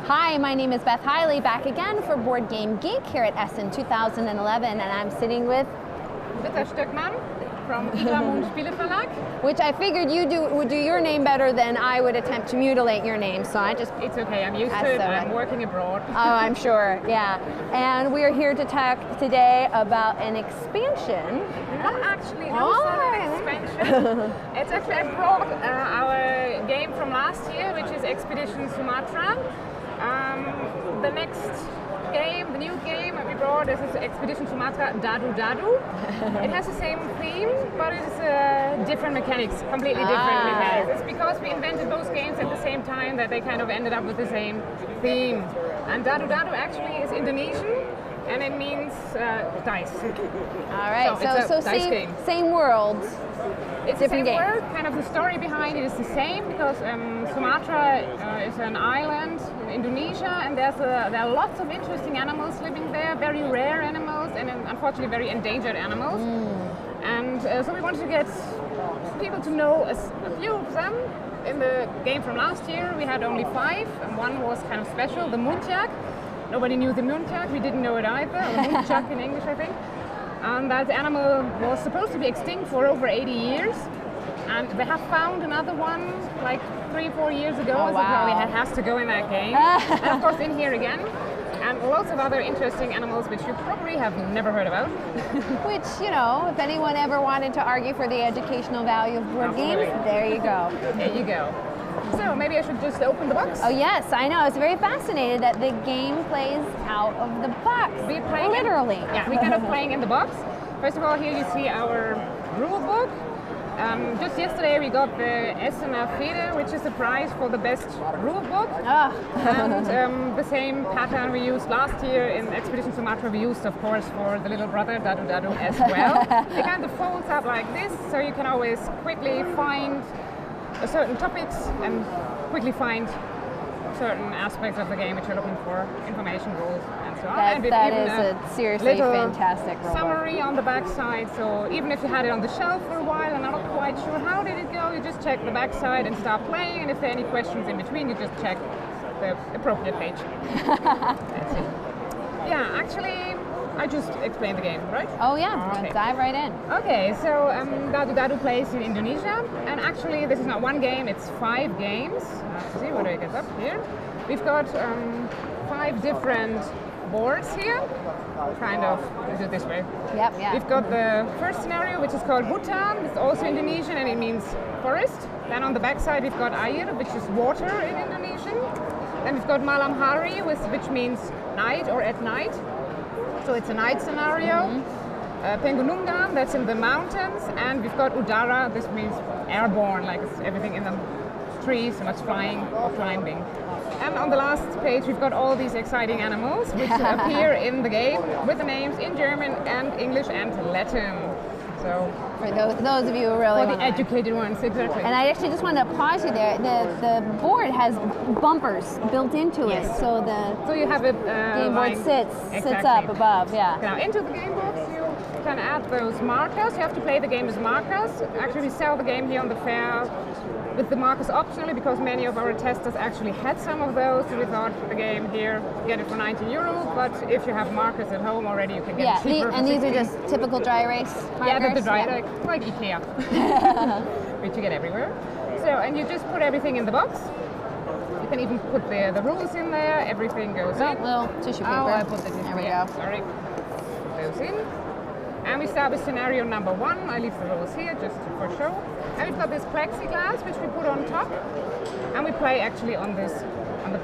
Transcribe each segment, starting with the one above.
Hi, my name is Beth Hiley, back again for BoardGameGeek here at Essen 2011, and I'm sitting with Britta Stöckman from Spiel Verlag. Which I figured you would do your name better than I would attempt to mutilate your name, so I just... It's okay, I'm used to it, I'm working abroad. Oh, I'm sure, yeah. And we are here to talk today about an expansion. Not actually, an expansion. It's actually, I brought our game from last year, which is Expedition Sumatra. The next game, the new game that we brought is Expedition Sumatra Dadu Dadu. It has the same theme, but it's different mechanics, completely different mechanics. It's because we invented both games at the same time that they kind of ended up with the same theme. And Dadu Dadu actually is Indonesian, and it means dice. All right, so it's same world. It's different the same word, kind of the story behind it is the same because Sumatra is an island in Indonesia, and there are lots of interesting animals living there, very rare animals and unfortunately very endangered animals. And so we wanted to get people to know a few of them. In the game from last year we had only 5, and one was kind of special, the muntjak. Nobody knew the muntjak, we didn't know it either, or muntjak in English I think. And that animal was supposed to be extinct for over 80 years. And they have found another one like 3-4 years ago. Oh, wow. So it has to go in that game. And of course in here again. And lots of other interesting animals which you probably have never heard about. Which, you know, if anyone ever wanted to argue for the educational value of board games, there you go. There you go. So maybe I should just open the box? Oh yes, I know. I was very fascinated that the game plays out of the box. We're playing literally. We're kind of playing in the box. First of all, here you see our rule book. Just yesterday we got the Essen Feder, which is a prize for the best rule book. And the same pattern we used last year in Expedition Sumatra we used, of course, for the little brother Dadu Dadu as well. It kind of folds up like this, so you can always quickly find certain topics and quickly find certain aspects of the game which you're looking for, information, rules, and so on. That is a seriously fantastic rule summary on the back side, so even if you had it on the shelf for a while and are not quite sure how did it go, you just check the back side and start playing, and if there are any questions in between, you just check the appropriate page. That's it. Yeah, actually, I just explained the game, right? Oh yeah, okay. Dive right in. Okay, so Dadu Dadu plays in Indonesia, and actually this is not one game, it's 5 games. Let's see, what do I get up here? We've got 5 different boards here. Kind of, let's do it this way. Yep, yeah. We've got the first scenario, which is called Hutan. It's also Indonesian, and it means forest. Then on the back side we've got air, which is water in Indonesian. Then we've got malam hari, which means night or at night. So it's a night scenario. Pengunungan, that's in the mountains, and we've got Udara, this means airborne, like it's everything in the trees, so much flying or climbing. And on the last page we've got all these exciting animals which appear in the game with the names in German and English and Latin. So for those of you who really for the educated ones, exactly. And I actually just wanted to pause you there. The board has bumpers built into it, so you have a game board sits up above. Yeah. Now into the game box you can add those markers. You have to play the game as markers. Actually, we sell the game here on the fair with the markers optionally because many of our testers actually had some of those. So we thought the game here, get it for €90. But if you have markers at home already, you can get it cheaper. And these are just typical dry erase markers? Yeah, the dry, like IKEA, which you get everywhere. So, and you just put everything in the box. You can even put the rules in there. Everything goes in. Little tissue paper. Oh, I put the tissue paper. There we go. Sorry. Goes in. And we start with scenario number 1. I leave the rules here just for show. And we've got this plexiglass which we put on top, and we play actually on the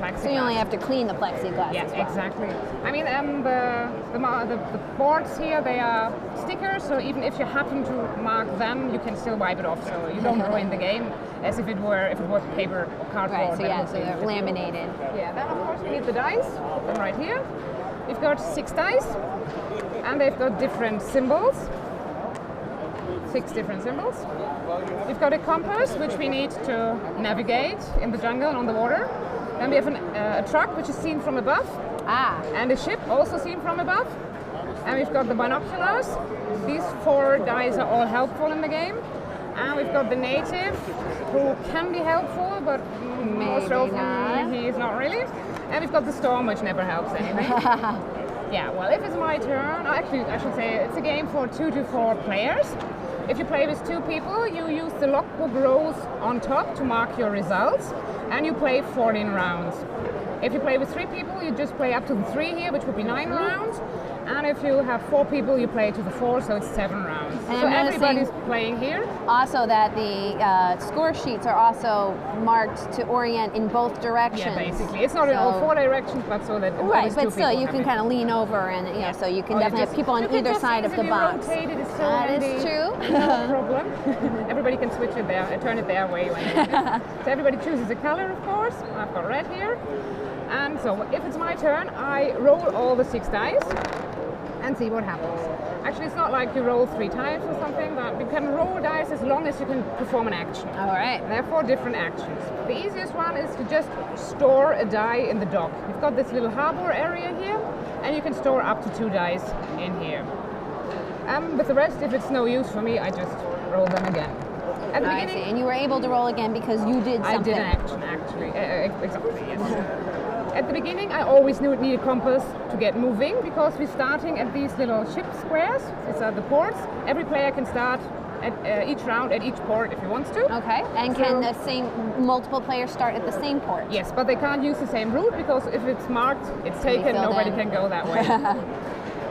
plexiglass. So you only have to clean the plexiglass. Yeah, exactly. I mean, the boards here, they are stickers, so even if you happen to mark them, you can still wipe it off, so you don't ruin the game as if it were paper or cardboard. Right. So they're laminated. Yeah. Then of course we need the dice. Them right here. We've got 6 dice. And they've got different symbols, 6 different symbols. We've got a compass, which we need to navigate in the jungle and on the water. Then we have a truck, which is seen from above. And a ship, also seen from above. And we've got the binoculars. These 4 dice are all helpful in the game. And we've got the native, who can be helpful, but most often he is not really. And we've got the storm, which never helps anything. Yeah, well, if it's my turn, actually, I should say it's a game for 2 to 4 players. If you play with 2 people, you use the logbook rows on top to mark your results, and you play 14 rounds. If you play with 3 people, you just play up to the 3 here, which would be 9 rounds. And if you have 4 people, you play to the 4, so it's 7 rounds. And so everybody's playing here. Also that the score sheets are also marked to orient in both directions. Yeah, basically. It's not in all 4 directions, but so that right, but still you can kind of lean over and you know, so you can definitely have people on either side of the box. Rotate it, it's so that handy. is true. No problem. Everybody can switch it there, turn it their way. So everybody chooses a color, of course. I've got red here. And so if it's my turn, I roll all the 6 dice and see what happens. Actually, it's not like you roll 3 times or something, but you can roll dice as long as you can perform an action. All right. There are 4 different actions. The easiest one is to just store a die in the dock. You've got this little harbor area here, and you can store up to 2 dice in here. But the rest, if it's no use for me, I just roll them again. At the beginning, I see. And you were able to roll again because you did something. I did an action, actually. Exactly, yes. At the beginning, I always knew it needed a compass to get moving because we're starting at these little ship squares. These are the ports. Every player can start at each round at each port if he wants to. Okay. And can the same multiple players start at the same port? Yes, but they can't use the same route because if it's marked, it's taken. Nobody can go that way.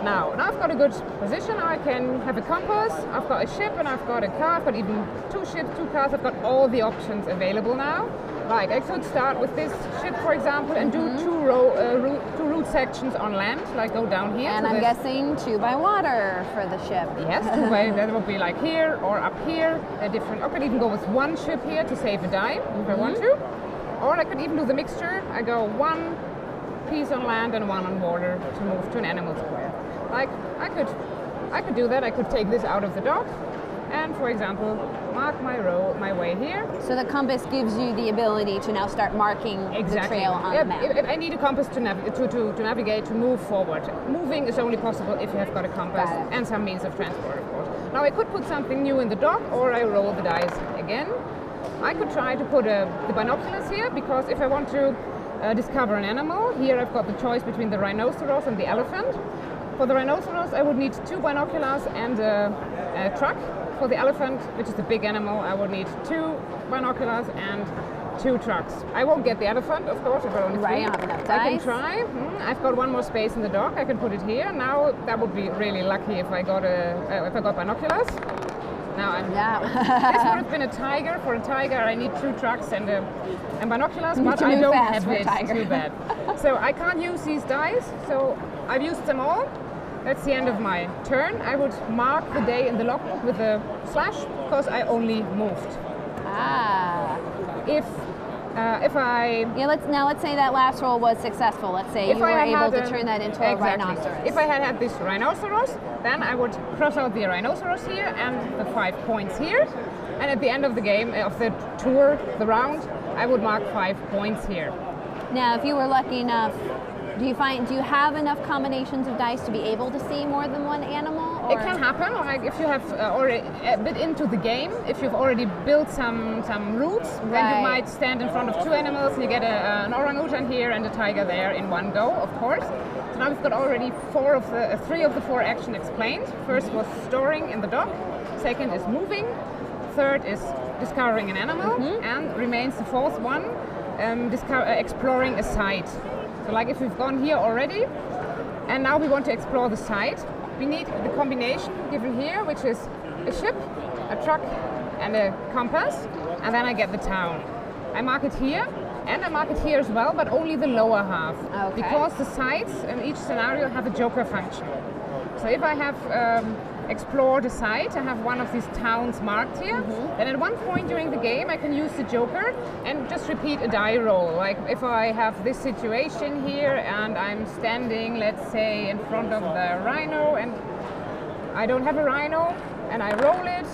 Now I've got a good position. I can have a compass. I've got a ship and I've got a car. I've got even 2 ships, 2 cars. I've got all the options available now. Like I could start with this ship, for example, and do 2 route sections on land, like go down here. And I'm guessing 2 by water for the ship. Yes, 2 by, that would be like here or up here. They're different. I could even go with 1 ship here to save a die if I want to. Or I could even do the mixture. I go 1 piece on land and 1 on water to move to an animal square. Like I could do that. I could take this out of the dock and, for example, mark my way here. So the compass gives you the ability to now start marking the trail on the map. If I need a compass to navigate, to move forward. Moving is only possible if you have got a compass and some means of transport, of course. Now I could put something new in the dock, or I roll the dice again. I could try to put the binoculars here, because if I want to discover an animal, here I've got the choice between the rhinoceros and the elephant. For the rhinoceros, I would need 2 binoculars and a truck. For the elephant, which is the big animal, I would need 2 binoculars and 2 trucks. I won't get the elephant, of course, if I only 3. Right, I can try. I've got 1 more space in the dock. I can put it here. Now that would be really lucky if I got binoculars. Now this would have been a tiger. For a tiger, I need 2 trucks and binoculars, but I don't have it. Too bad. So I can't use these dice. So I've used them all. That's the end of my turn. I would mark the day in the logbook with a slash because I only moved. If I let's say that last roll was successul. Let's say you were able to turn that into a rhinoceros. If I had this rhinoceros, then I would cross out the rhinoceros here and the 5 points here. And at the end of the game, of the tour, the round, I would mark 5 points here. Now, if you were lucky enough, do you have enough combinations of dice to be able to see more than 1 animal? Or? It can happen, like if you have already a bit into the game, if you've already built some routes, then you might stand in front of 2 animals and you get an orangutan here and a tiger there in one go, of course. So now we've got already 3 of the 4 action explained. First was storing in the dock, second is moving, third is discovering an animal, and remains the 4th one, exploring a site. So like if we've gone here already, and now we want to explore the site, we need the combination given here, which is a ship, a truck, and a compass, and then I get the town. I mark it here, and I mark it here as well, but only the lower half, because the sites in each scenario have a joker function. So if I have explored a site, I have one of these towns marked here, then at one point during the game I can use the joker and just repeat a die roll. Like if I have this situation here and I'm standing, let's say, in front of the rhino and I don't have a rhino and I roll it,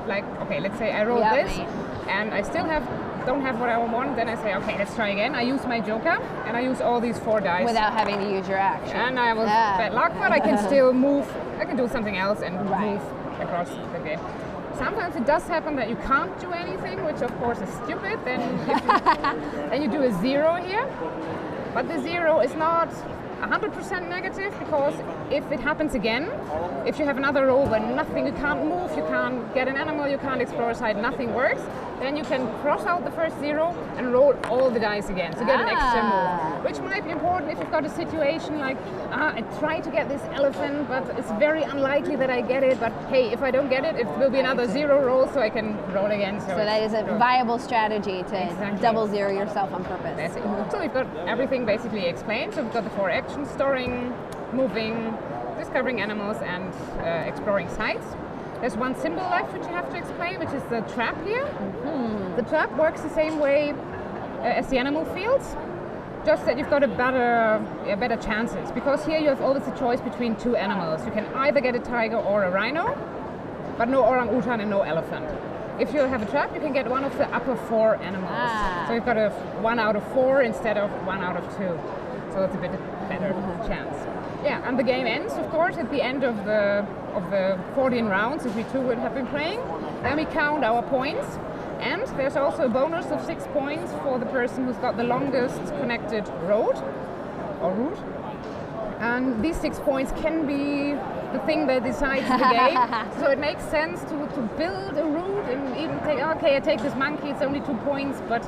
like, okay, let's say I roll this and I still don't have what I want, then I say, okay, let's try again. I use my joker and I use all these 4 dice. Without having to use your action. And I was bad luck, but I can still move. I can do something else and move across the game. Sometimes it does happen that you can't do anything, which of course is stupid. Then you do a 0 here. But the 0 is not 100% negative, because if it happens again, if you have another roll where nothing, you can't move, you can't get an animal, you can't explore a site, nothing works, then you can cross out the first 0 and roll all the dice again to get an extra move, which might be important if you've got a situation like, I try to get this elephant, but it's very unlikely that I get it, but hey, if I don't get it, it will be another 0 roll, so I can roll again. So that is a viable strategy to double 0 yourself on purpose. That's it. So we've got everything basically explained. So we've got the 4 actions: storing, moving, discovering animals, and exploring sites. There's one symbol left which you have to explain, which is the trap here. The trap works the same way as the animal fields, just that you've got better chances, because here you have always a choice between 2 animals. You can either get a tiger or a rhino, but no orangutan and no elephant. If you have a trap, you can get one of the upper 4 animals. So you've got a 1 out of 4 instead of 1 out of 2. So it's a bit better chance. Yeah, and the game ends, of course, at the end of the 14 rounds, if we 2 would have been playing. Then we count our points, and there's also a bonus of 6 points for the person who's got the longest connected road or route. And these 6 points can be the thing that decides the game. So it makes sense to build a route and even take, okay, I take this monkey, it's only 2 points, but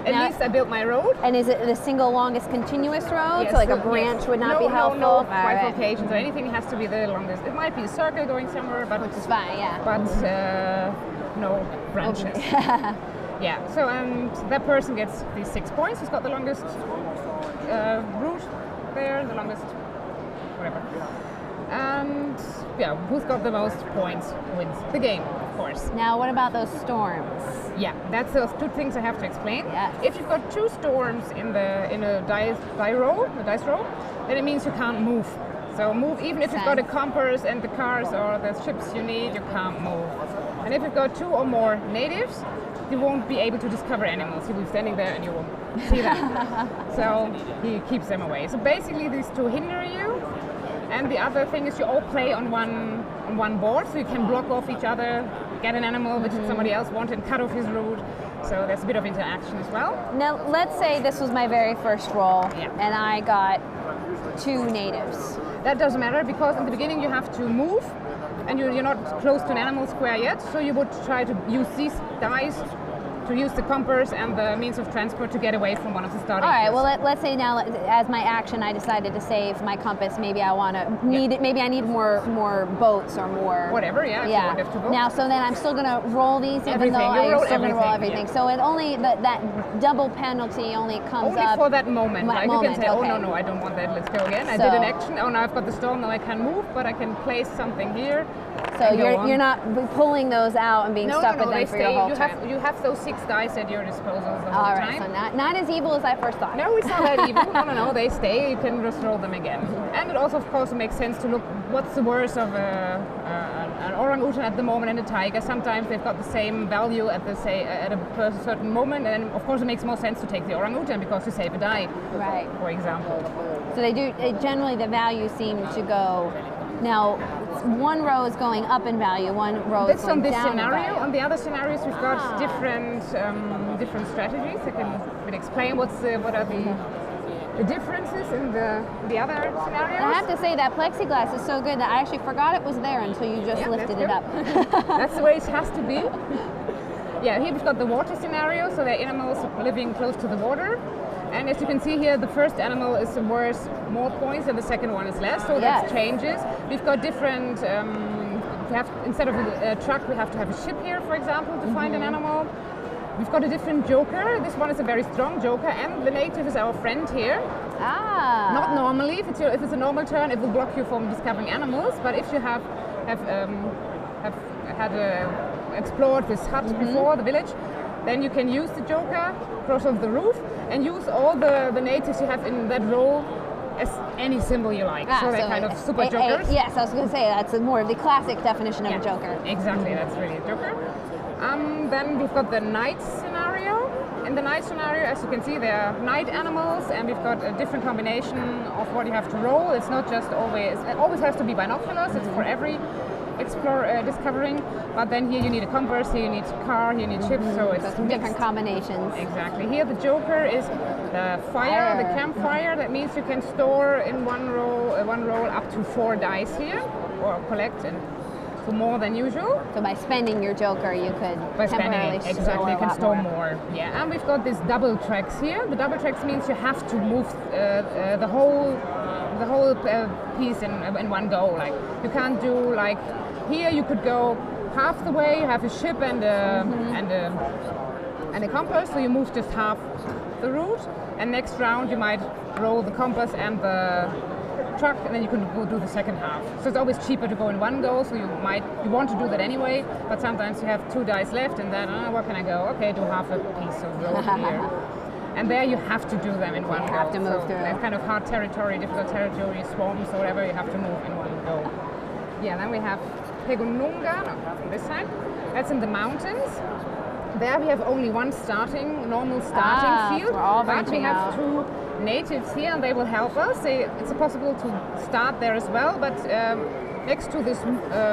at least I built my road. And is it the single longest continuous road? Yes, so like a branch would not be helpful? No, bifurcations or anything has to be the longest. It might be a circle going somewhere, but it's fine, yeah. But no branches. Yeah, so and that person gets these 6 points. Who's got the longest route there, the longest whatever. And yeah, who's got the most points wins the game, of course. Now, what about those storms? Yeah, that's those 2 things I have to explain. Yes. If you've got 2 storms in a dice roll, then it means you can't move. So move, even if you've got a compass and the cars or the ships you need, you can't move. And if you've got 2 or more natives, you won't be able to discover animals. You'll be standing there and you won't see them. So he keeps them away. So basically these 2 hinder you. And the other thing is you all play on one board, so you can block off each other, get an animal which somebody else wanted, and cut off his route. So there's a bit of interaction as well. Now, let's say this was my very first roll, and I got 2 natives. That doesn't matter, because in the beginning you have to move, and you're not close to an animal square yet, so you would try to use these dice to use the compass and the means of transport to get away from one of the starting. All right. Well, let's say now, as my action, I decided to save my compass. Maybe I want to need it. Maybe I need more boats or more. Whatever. Yeah. If you want to have 2 boats. Now, so then I'm still going to roll these, even though I'm still going to roll everything. So it only that double penalty only comes only up for that moment. Like you can say, okay. oh no, I don't want that. Let's go again. I did an action. Oh, now I've got the storm. Now I can move, but I can place something here. So you're not pulling those out and being stuck with them for your whole turn. You have those 6 dice at your disposal the whole All time. right, so not as evil as I first thought. No, it's not that evil. No, they stay. You can just roll them again. And it also, of course, makes sense to look what's the worst of an orangutan at the moment and a tiger. Sometimes they've got the same value at a certain moment, and of course it makes more sense to take the orangutan because you save a die, right? For example. So they do. Generally, the values seem to go. Now, one row is going up in value, one row is going down in value. That's on this scenario. On the other scenarios, we've got different strategies. I can explain what are the differences in the other scenarios. And I have to say that plexiglass is so good that I actually forgot it was there until you just lifted it up. That's the way it has to be. Yeah, here we've got the water scenario, so they're animals living close to the water. And as you can see here, the first animal is worth more points and the second one is less, so that changes. We've got different, instead of a truck, we have to have a ship here, for example, to find an animal. We've got a different joker. This one is a very strong joker, and the native is our friend here. Not normally. If it's a normal turn, it will block you from discovering animals, but if you have explored this hut before, the village, then you can use the joker, cross off the roof, and use all the natives you have in that row as any symbol you like. So they're kind of super jokers. Yes, I was going to say that's more of the classic definition of a joker. Exactly, that's really a joker. Then we've got the night scenario. In the night scenario, as you can see, there are night animals, and we've got a different combination of what you have to roll. It's not just always, it always has to be binoculars, it's for every discovering. But then here you need a compass, here you need a car, here you need chips, so it's some different combinations. Exactly. Here the joker is the fire, the campfire. That means you can store in one roll up to 4 dice here, or collect and for more than usual. So by spending your joker, you could temporarily store you can store more. more. Yeah, and we've got these double tracks here. The double tracks means you have to move the whole piece in one go. Like you can't do like here. You could go half the way. You have a ship and a compass, so you move just half the route. And next round you might roll the compass and the truck, and then you can go do the second half. So it's always cheaper to go in one go, so you want to do that anyway, but sometimes you have 2 dice left and then, where can I go? Okay, do half a piece of road here. And there you have to do them in one go. You have to move through. That kind of hard territory, difficult territory, swamps or whatever, you have to move in one go. Yeah, then we have Pegununga on this side. That's in the mountains. There we have only one normal starting field, but we have 2 natives here and they will help us. It's possible to start there as well, but next to this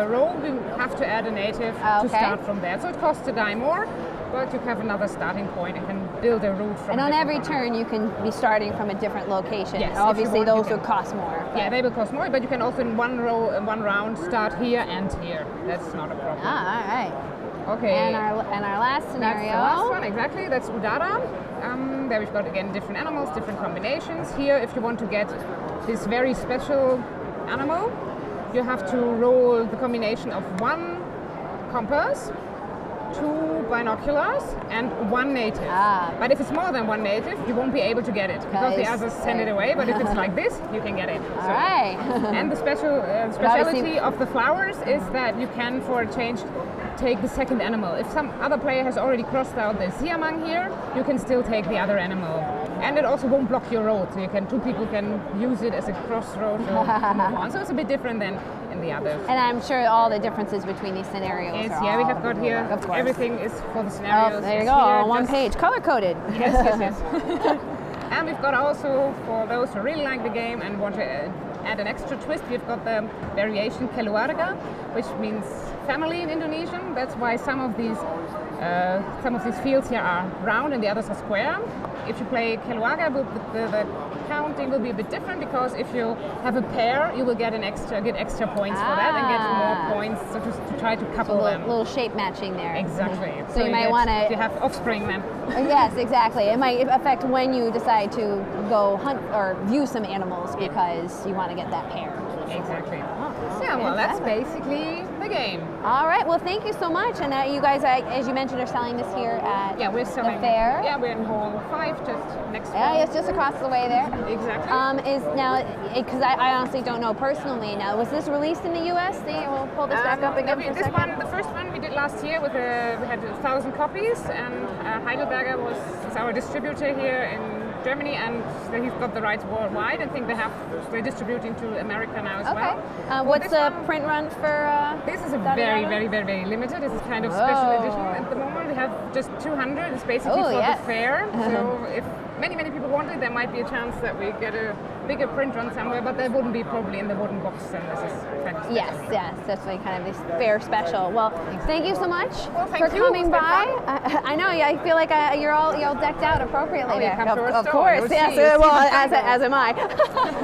row we have to add a native to start from there. So it costs a die more, but you have another starting point and can build a route from. And on every turn you can be starting from a different location. Yes, obviously those would cost more. Yeah, they will cost more, but you can also in one round start here and here. That's not a problem. All right. Okay. And our last scenario. That's the last one, exactly. That's Udara. There we've got again different animals, different combinations. Here, if you want to get this very special animal, you have to roll the combination of 1 compass, 2 binoculars, and 1 native. But if it's more than 1 native, you won't be able to get it because the others send it away. But if it's like this, you can get it. All right. And the specialty of the flowers is that you can, for a change, take the second animal. If some other player has already crossed out the siamang here, you can still take the other animal. And it also won't block your road, so 2 people can use it as a crossroad to move on. So it's a bit different than in the others. And I'm sure all the differences between these scenarios are we have got here, everything is for the scenarios. Oh, there you go, on one page, color-coded. Yes. And we've got also, for those who really like the game and want to add an extra twist, we've got the variation keluarga, which means family in Indonesian. That's why some of these fields here are round and the others are square. If you play keluarga, the counting will be a bit different because if you have a pair, you will get extra points for that and get more points. So to try to couple them. A little shape matching there. Exactly. So you might want to. You have offspring then. Yes, exactly. It might affect when you decide to go hunt or view some animals because you want to get that pair. Exactly. Well, that's basically the game. All right. Well, thank you so much. And you guys, as you mentioned, are selling this here at we're selling the fair. Yeah, we're in Hall 5, just next door. Yeah, it's just across the way there. Exactly. Is now, because I honestly don't know personally. Now, was this released in the U.S.? We'll pull this back up again for a second. The first one we did last year we had 1,000 copies, and Heidelberger was our distributor here in Germany, and he's got the rights worldwide. I think they're distributing to America now as well. What's the print run for? This is a very, very, very, very limited. This is kind of special edition at the moment. We have just 200. It's basically for the fair. So if many people want it, there might be a chance that we get a bigger print run somewhere, but they wouldn't be probably in the wooden box. And this is kind of special. Yes, that's like kind of this fair special. Well, thank you so much for coming by. I know. I feel like you're all decked out appropriately there. Of course, yes. Well, as am I.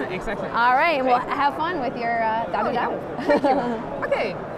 Exactly. All right. Well, have fun with your Thank you. Okay.